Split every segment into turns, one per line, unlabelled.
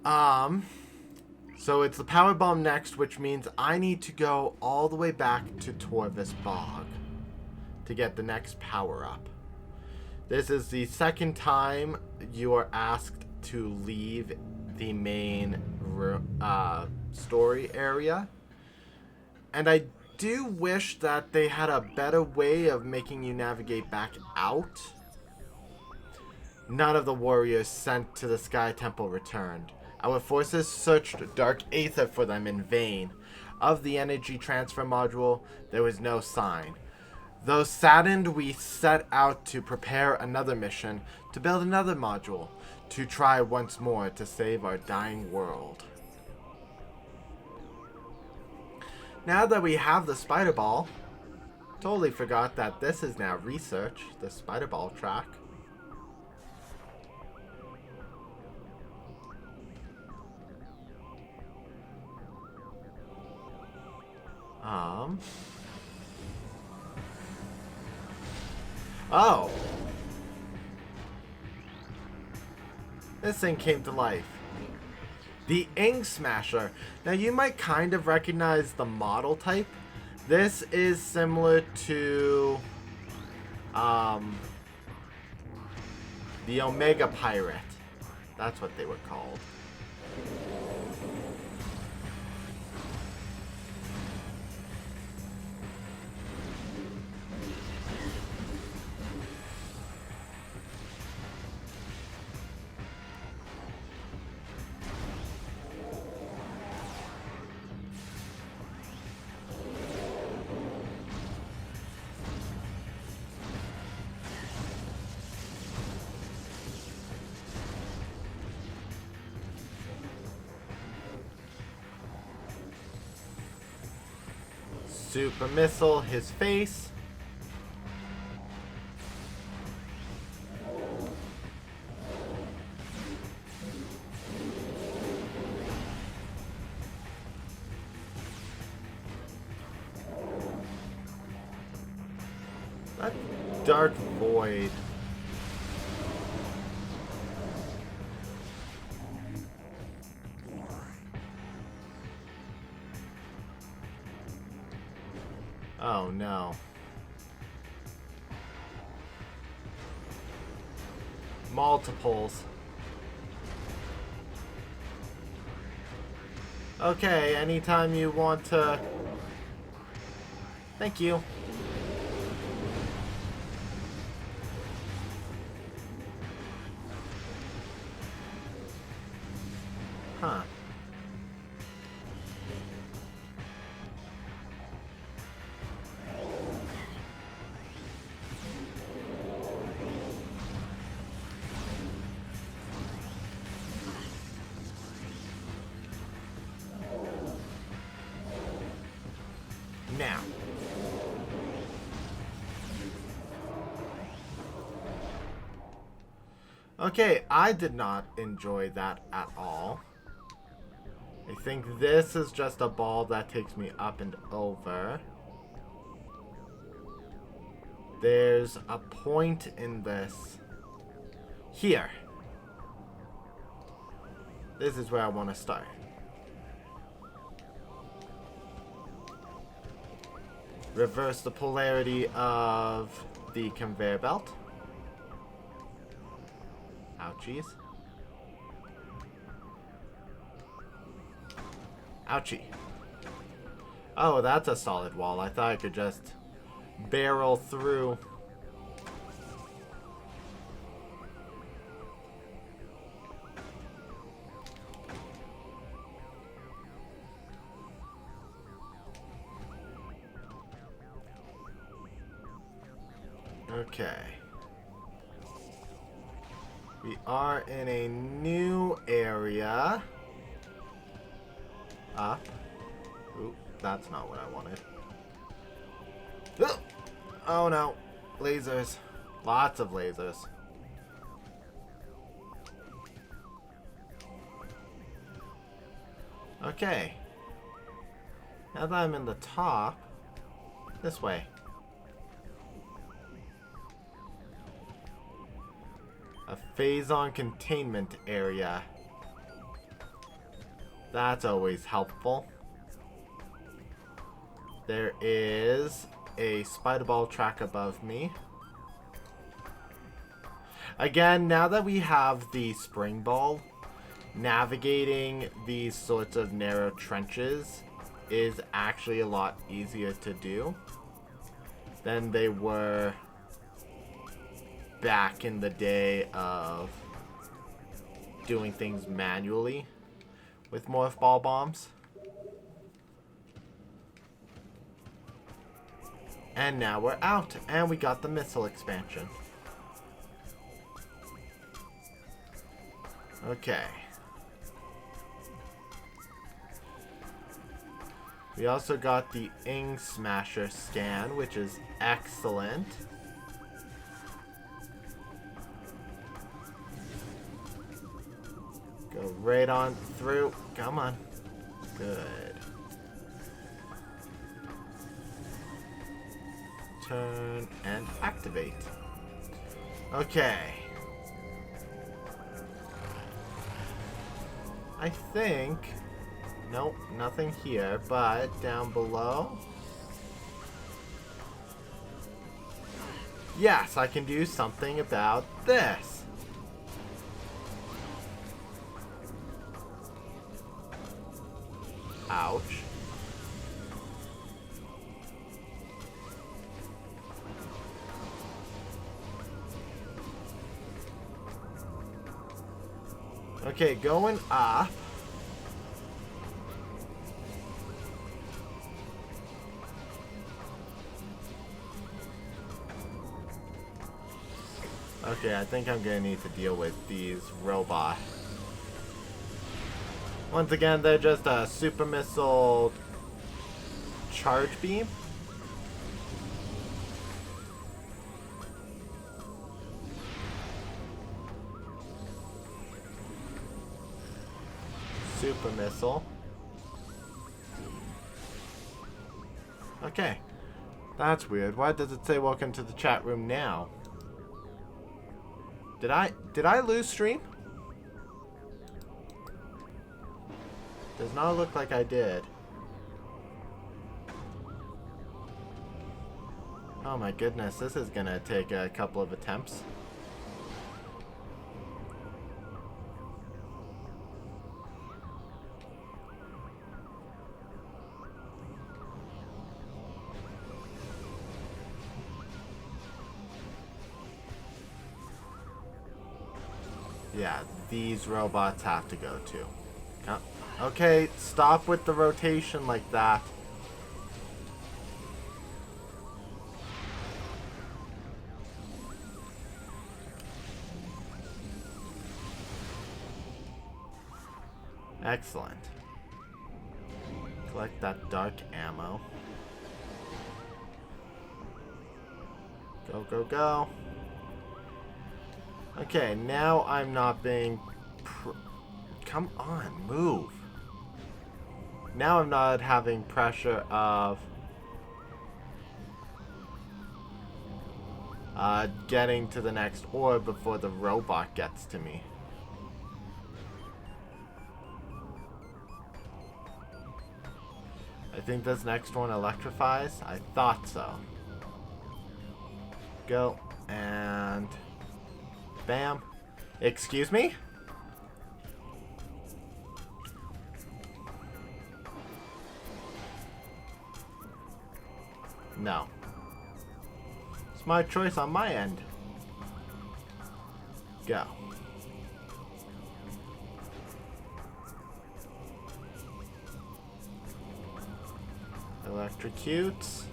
Um, so it's the power bomb next, which means I need to go all the way back to Torvus Bog to get the next power up. This is the second time you are asked to leave the main story area. And I do wish that they had a better way of making you navigate back out. None of the warriors sent to the Sky Temple returned. Our forces searched Dark Aether for them in vain. Of the energy transfer module, there was no sign. Though saddened, we set out to prepare another mission to build another module to try once more to save our dying world. Now that we have the spider ball, totally forgot that this is now research, the spider ball track. Oh. This thing came to life. The Ink Smasher. Now you might kind of recognize the model type. This is similar to the Omega Pirate. That's what they were called. Super Missile, his face. That Dark Void. Oh no. Multiples. Okay, anytime you want to... Thank you. Huh. Now. Okay, I did not enjoy that at all. I think this is just a ball that takes me up and over. There's a point in this. Here. This is where I want to start. Reverse the polarity of the conveyor belt. Ouchies. Ouchie. Oh, that's a solid wall. I thought I could just barrel through. Okay. We are in a new area. Up. Ooh, that's not what I wanted. Oh no. Lasers. Lots of lasers. Okay. Now that I'm in the top, this way. A phazon containment area. That's always helpful. There is a spider ball track above me. Again, now that we have the spring ball, navigating these sorts of narrow trenches is actually a lot easier to do than they were back in the day of doing things manually with morph ball bombs. And now we're out, and we got the missile expansion. Okay. We also got the Ing Smasher scan, which is excellent. Go right on through. Come on. Good. Turn and activate. Okay. I think... Nope, nothing here, but down below... Yes, I can do something about this. Ouch. Okay, going up. Okay, I think I'm gonna need to deal with these robots. Once again, they're just a super missile charge beam. Super missile. Okay. That's weird. Why does it say welcome to the chat room now? Did I lose stream? Does not look like I did. Oh my goodness, this is gonna take a couple of attempts. Yeah, these robots have to go too. Okay, stop with the rotation like that. Excellent. Collect that dark ammo. Go, go, go. Okay, now I'm not being... Come on, move. Now I'm not having pressure of... getting to the next orb before the robot gets to me. I think this next one electrifies. I thought so. Go, and... Bam. Excuse me? No. Smart choice on my end. Go. Electrocutes.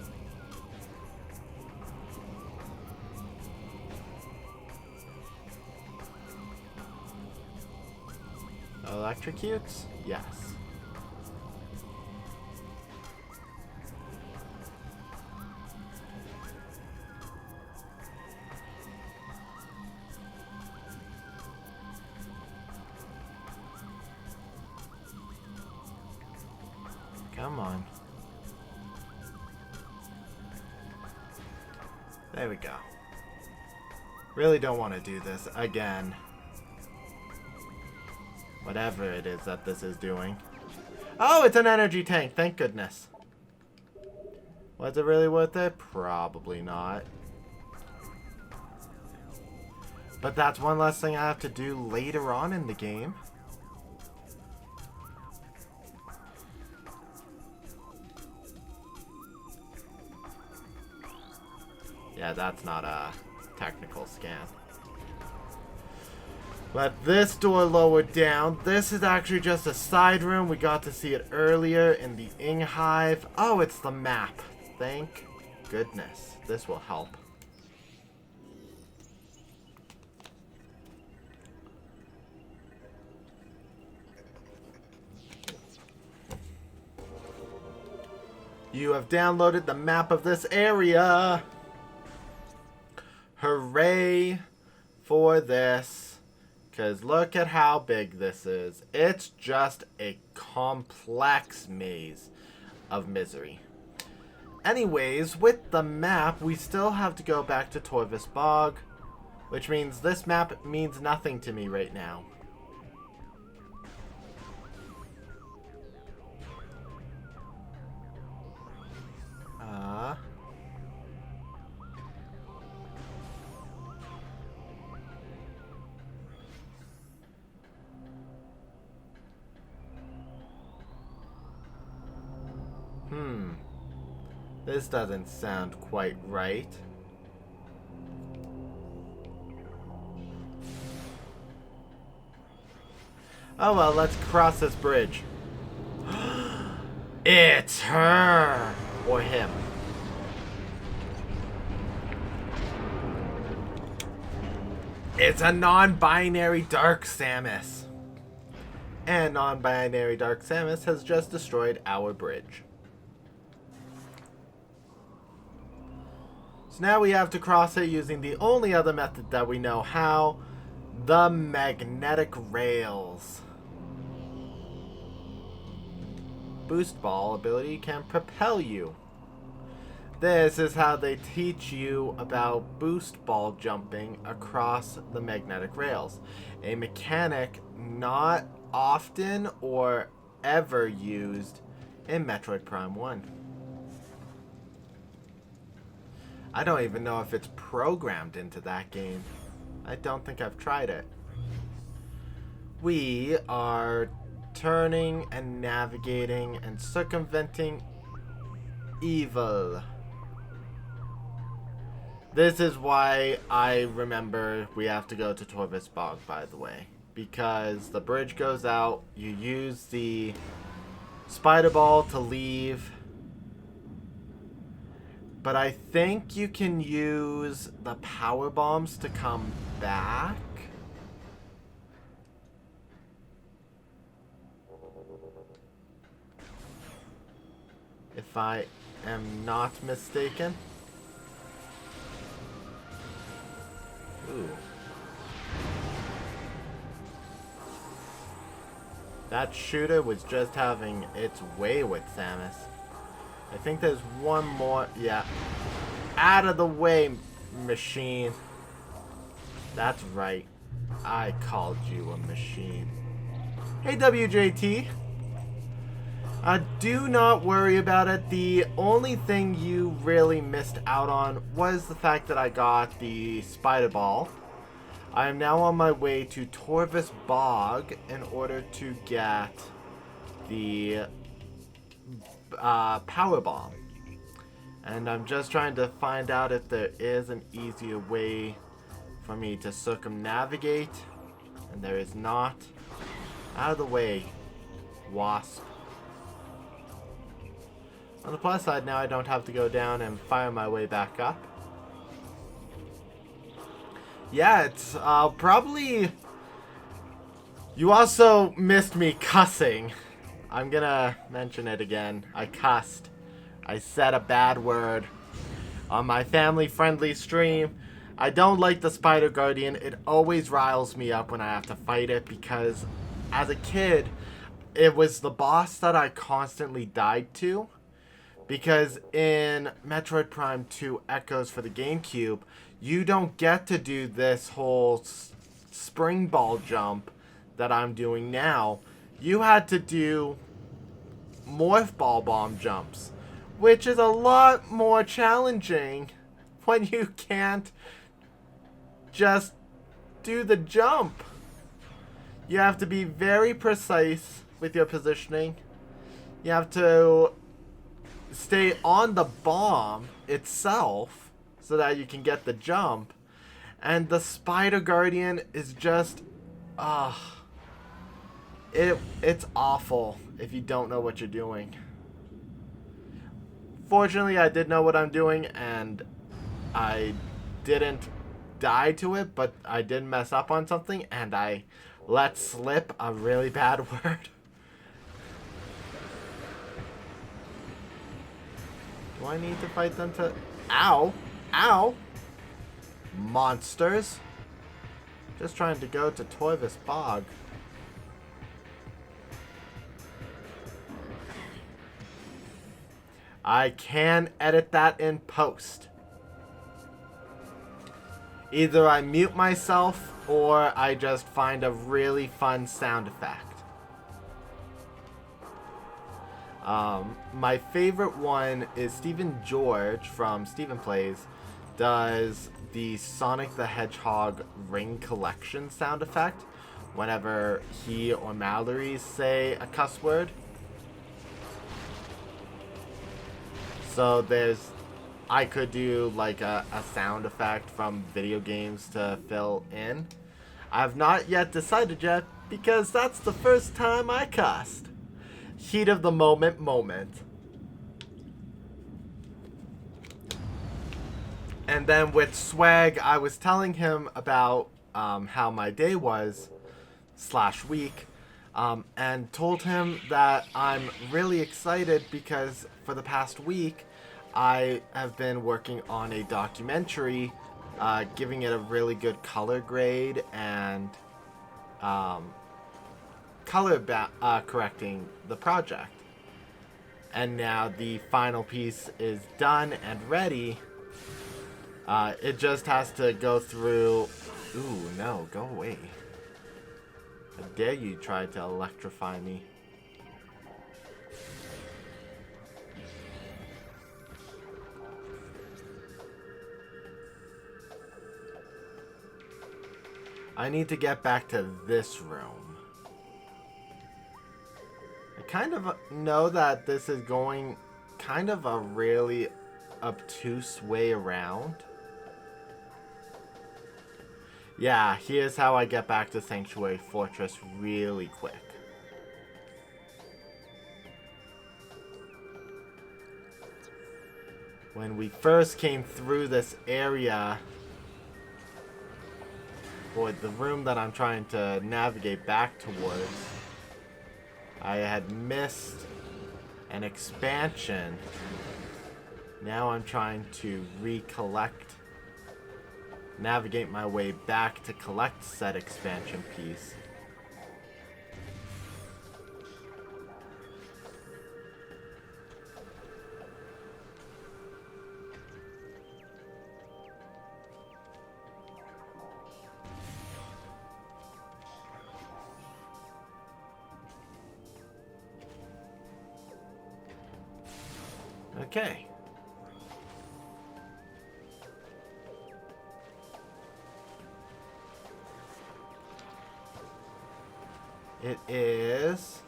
Electrocutes? Yes. Come on. There we go. Really don't want to do this again. Whatever it is that this is doing. Oh, it's an energy tank. Thank goodness. Was it really worth it? Probably not. But that's one less thing I have to do later on in the game. Yeah, that's not a technical scan. But this door lower down, this is actually just a side room. We got to see it earlier in the Ing Hive. Oh, it's the map. Thank goodness. This will help. You have downloaded the map of this area. Hooray for this. Because look at how big this is. It's just a complex maze of misery. Anyways, with the map, we still have to go back to Torvus Bog. Which means this map means nothing to me right now. This doesn't sound quite right. Oh well, let's cross this bridge. It's her! Or him. It's a non-binary Dark Samus. And non-binary Dark Samus has just destroyed our bridge. So now we have to cross it using the only other method that we know how. The magnetic rails. Boost ball ability can propel you. This is how they teach you about boost ball jumping across the magnetic rails. A mechanic not often or ever used in Metroid Prime 1. I don't even know if it's programmed into that game. I don't think I've tried it. We are turning and navigating and circumventing evil. This is why I remember we have to go to Torvus Bog, by the way. Because the bridge goes out, you use the spider ball to leave. But I think you can use the power bombs to come back. If I am not mistaken. Ooh. That shooter was just having its way with Samus. I think there's one more. Yeah. Out of the way, machine. That's right. I called you a machine. Hey, WJT. Do not worry about it. The only thing you really missed out on was the fact that I got the spider ball. I am now on my way to Torvus Bog in order to get the power bomb. And I'm just trying to find out if there is an easier way for me to circumnavigate. And there is not. Out of the way, wasp. On the plus side, now I don't have to go down and fire my way back up. Yeah, it's probably... You also missed me cussing. I'm gonna mention it again. I cussed. I said a bad word on my family-friendly stream. I don't like the Spider Guardian. It always riles me up when I have to fight it because as a kid, it was the boss that I constantly died to. Because in Metroid Prime 2 Echoes for the GameCube, you don't get to do this whole spring ball jump that I'm doing now. You had to do morph ball bomb jumps, which is a lot more challenging when you can't just do the jump. You have to be very precise with your positioning. You have to stay on the bomb itself so that you can get the jump. And the Spider Guardian is just, it's awful if you don't know what you're doing. Fortunately, I did know what I'm doing, and I didn't die to it, but I did mess up on something, and I let slip a really bad word. Do I need to fight them to... Ow! Ow! Monsters! Just trying to go to Torvus Bog. I can edit that in post. Either I mute myself or I just find a really fun sound effect. My favorite one is Stephen George from Stephen Plays does the Sonic the Hedgehog ring collection sound effect whenever he or Mallory say a cuss word. So I could do like a sound effect from video games to fill in. I have not yet decided yet because that's the first time I cussed. Heat of the moment. And then with Swag, I was telling him about how my day was / week, and told him that I'm really excited because for the past week, I have been working on a documentary, giving it a really good color grade and correcting the project. And now the final piece is done and ready. It just has to go through... Ooh, no, go away. How dare you try to electrify me. I need to get back to this room. I kind of know that this is going kind of a really obtuse way around. Yeah, here's how I get back to Sanctuary Fortress really quick. When we first came through this area, or the room that I'm trying to navigate back towards, I had missed an expansion. Now I'm trying to navigate my way back to collect said expansion piece. Okay. It is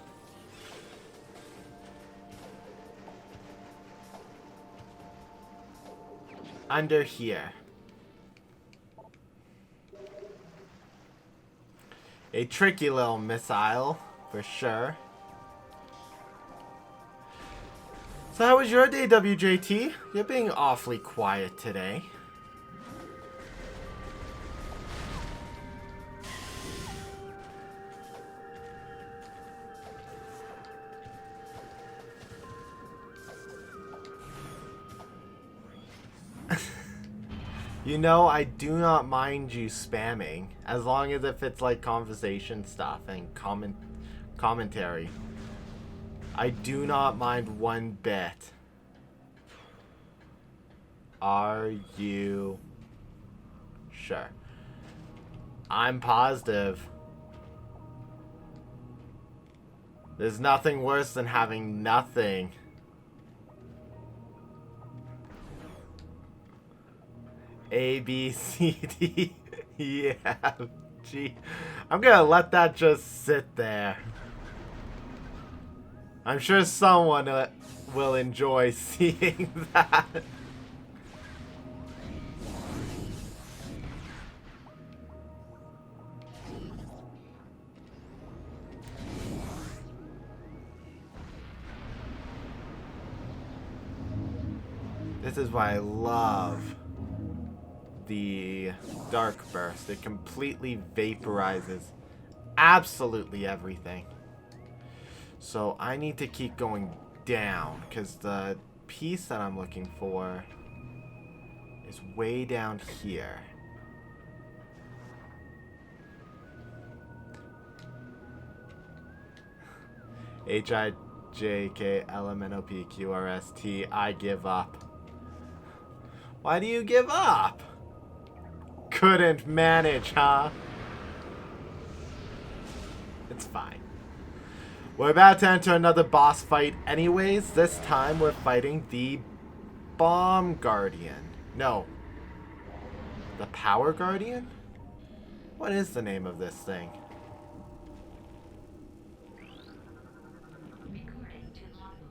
under here. A tricky little missile, for sure. So how was your day, WJT? You're being awfully quiet today. You know, I do not mind you spamming, as long as if it's like conversation stuff and commentary. I do not mind one bit. Are you sure? I'm positive. There's nothing worse than having nothing. A, B, C, D, E, F, G. I'm gonna let that just sit there. I'm sure someone will enjoy seeing that. This is why I love the Dark Burst. It completely vaporizes absolutely everything. So I need to keep going down because the piece that I'm looking for is way down here. HIJKLMNOPQRST, I give up. Why do you give up? Couldn't manage, huh? It's fine. We're about to enter another boss fight anyways. This time we're fighting the Bomb Guardian. No. The Power Guardian? What is the name of this thing?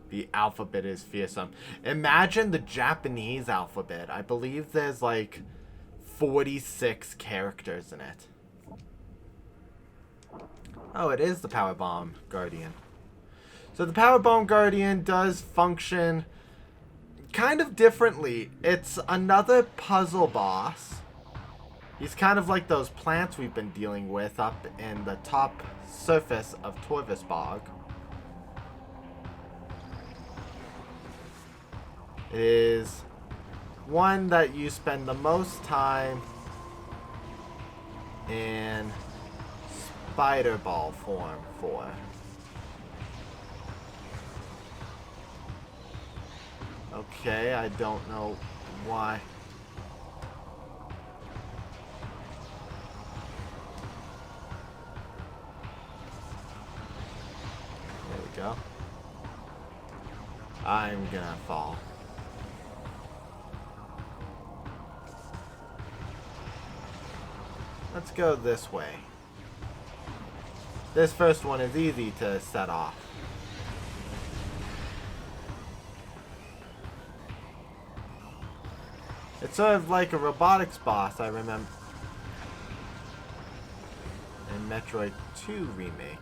The alphabet is fearsome. Imagine the Japanese alphabet. I believe there's like 46 characters in it. Oh, it is the Power Bomb Guardian. So the Power Bomb Guardian does function kind of differently. It's another puzzle boss. He's kind of like those plants we've been dealing with up in the top surface of Torvus Bog. Is one that you spend the most time in spider ball form for. Okay, I don't know why. There we go. I'm gonna fall. Let's go this way. This first one is easy to set off. It's sort of like a robotics boss, I remember, in Metroid 2 Remake.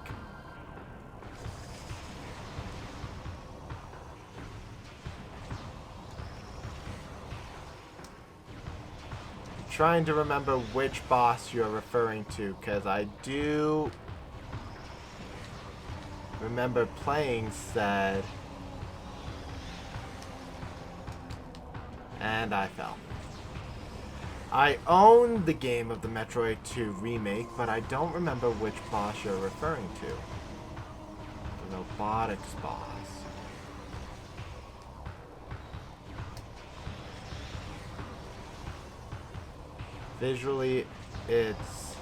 Trying to remember which boss you're referring to, because I do remember playing said, and I fell. I own the game of the Metroid 2 Remake, but I don't remember which boss you're referring to. The robotics boss. Visually, it's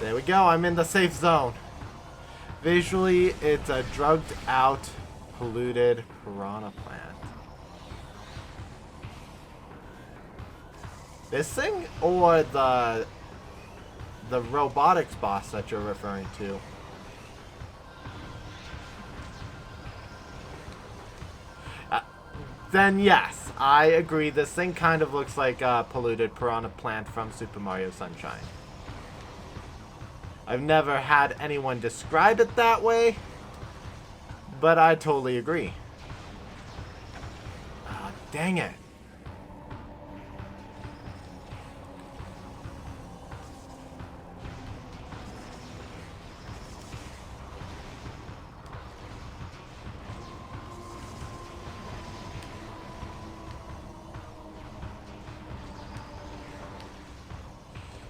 there we go, I'm in the safe zone. Visually, it's a drugged out, polluted piranha plant. This thing or the robotics boss that you're referring to? Then yes, I agree. This thing kind of looks like a polluted piranha plant from Super Mario Sunshine. I've never had anyone describe it that way, but I totally agree. Oh, dang it.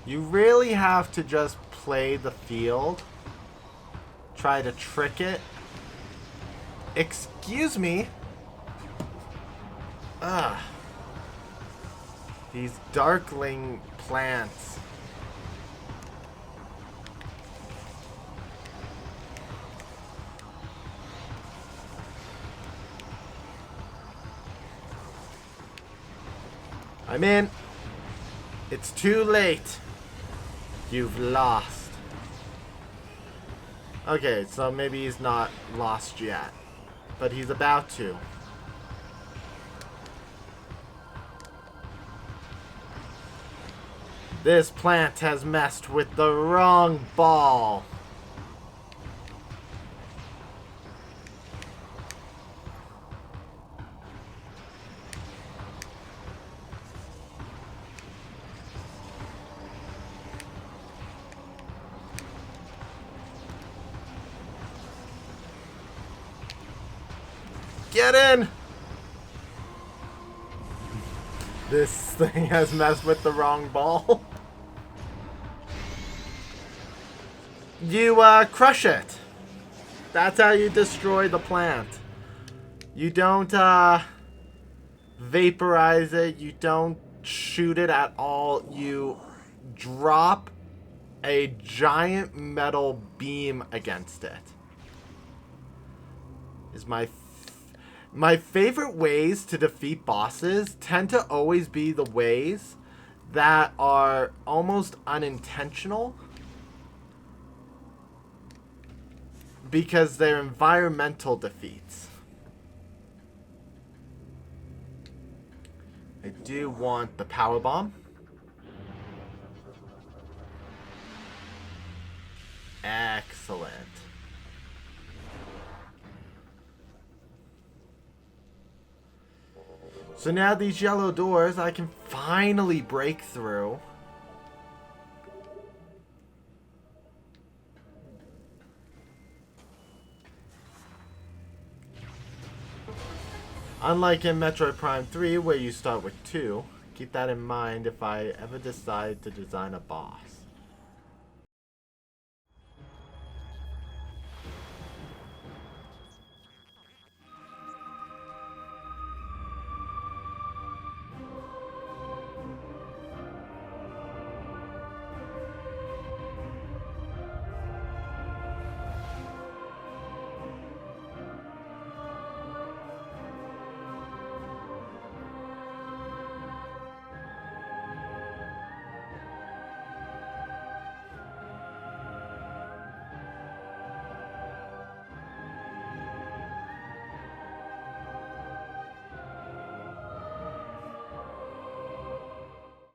You really have to just play the field. Try to trick it. Excuse me. Ugh. These darkling plants. I'm in. It's too late. You've lost. Okay, so maybe he's not lost yet. But he's about to. This plant has messed with the wrong ball. Get in! This thing has messed with the wrong ball. You crush it. That's how you destroy the plant. You don't vaporize it. You don't shoot it at all. You drop a giant metal beam against it. Is my favorite ways to defeat bosses tend to always be the ways that are almost unintentional because they're environmental defeats. I do want the power bomb. Excellent. So now these yellow doors I can finally break through. Unlike in Metroid Prime 3 where you start with 2, keep that in mind if I ever decide to design a boss.